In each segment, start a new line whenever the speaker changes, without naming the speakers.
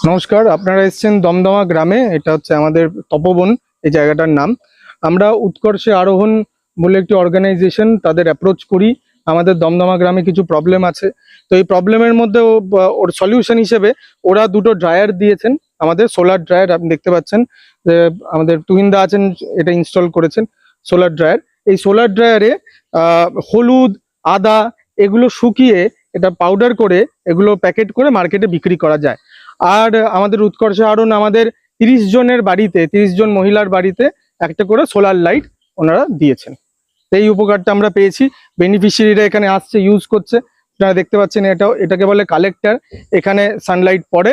নমস্কার, আপনারা এসেছেন দমদমা গ্রামে। এটা হচ্ছে আমাদের তপবন, এই জায়গাটার নাম। আমরা উৎকর্ষে আরোহণ বলে একটি অর্গানাইজেশন, তাদের অ্যাপ্রোচ করি। আমাদের দমদমা গ্রামে কিছু প্রবলেম আছে, তো এই প্রবলেমের মধ্যে ওর সলিউশন হিসেবে ওরা দুটো ড্রায়ার দিয়েছেন, আমাদের সোলার ড্রায়ার। আপনি দেখতে পাচ্ছেন যে আমাদের তুহিনদা আছেন, এটা ইনস্টল করেছেন সোলার ড্রায়ার। এই সোলার ড্রায়ারে হলুদ, আদা এগুলো শুকিয়ে এটা পাউডার করে এগুলো প্যাকেট করে মার্কেটে বিক্রি করা যায়। আর আমাদের উৎকর্ষে আরোহণ আমাদের 30 জনের বাড়িতে, 30 জন মহিলার বাড়িতে একটা করে সোলার লাইট ওনারা দিয়েছেন। এই উপকারটা আমরা পেয়েছি। বেনিফিশিয়ারিরা এখানে আসছে, ইউজ করছে। আপনারা দেখতে পাচ্ছেন এটাকে বলে কালেক্টর। এখানে সানলাইট পড়ে,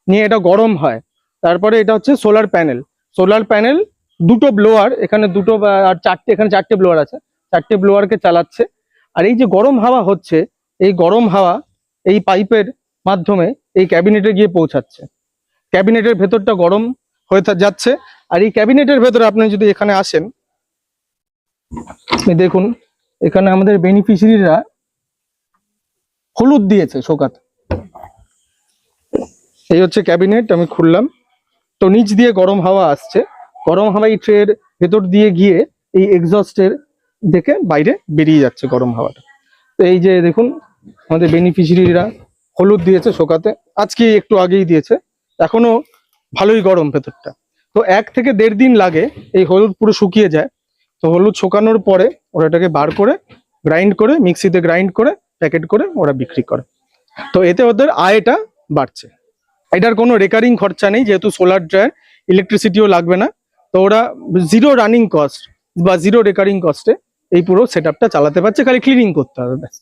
নিয়ে এটা গরম হয়। তারপরে এটা হচ্ছে সোলার প্যানেল। সোলার প্যানেল দুটো ব্লোয়ার এখানে, দুটো আর চারটে, এখানে চারটে ব্লোয়ার আছে, চারটে ব্লোয়ারকে চালাচ্ছে। আর এই যে গরম হাওয়া হচ্ছে, এই গরম হাওয়া এই পাইপের মাধ্যমে এই ক্যাবিনেটে গিয়ে পৌঁছাচ্ছে। ক্যাবিনেটের ভেতরটা গরম হয়ে যাচ্ছে। আর এই ক্যাবিনেটের ভেতরে আপনি যদি এখানে আসেন, দেখুন এখানে আমাদের বেনিফিশিয়ারিরা হলুদ দিয়েছে শোকাতে। এই হচ্ছে ক্যাবিনেট, আমি খুললাম, তো নিচ দিয়ে গরম হাওয়া আসছে। গরম হাওয়া এই ট্রের ভেতর দিয়ে গিয়ে এই এক্সস্টের দেখে বাইরে বেরিয়ে যাচ্ছে গরম হাওয়াটা। তো এই যে দেখুন আমাদের বেনিফিশিয়ারিরা হলুদ দিয়েছে শোকাতে, আজকে একটু আগেই দিয়েছে, এখনো ভালোই গরম ভেতরটা। তো 1 থেকে 1.5 দিন লাগে এই হলুদ পুরো শুকিয়ে যায়। তো হলুদ শুকানোর পরে ওরা এটাকে বার করে গ্রাইন্ড করে, মিক্সিতে গ্রাইন্ড করে প্যাকেট করে ওরা বিক্রি করে। তো এতে ওদের আয়টা বাড়ছে। এটার কোনো রেকারিং খরচা নেই, যেহেতু সোলার ড্রায়ার, ইলেকট্রিসিটিও লাগবে না। তো ওরা জিরো রানিং কস্ট বা জিরো রেকারিং কস্টে এই পুরো সেট আপটা চালাতে পারছে, খালি ক্লিনিং করতে হবে ব্যাস।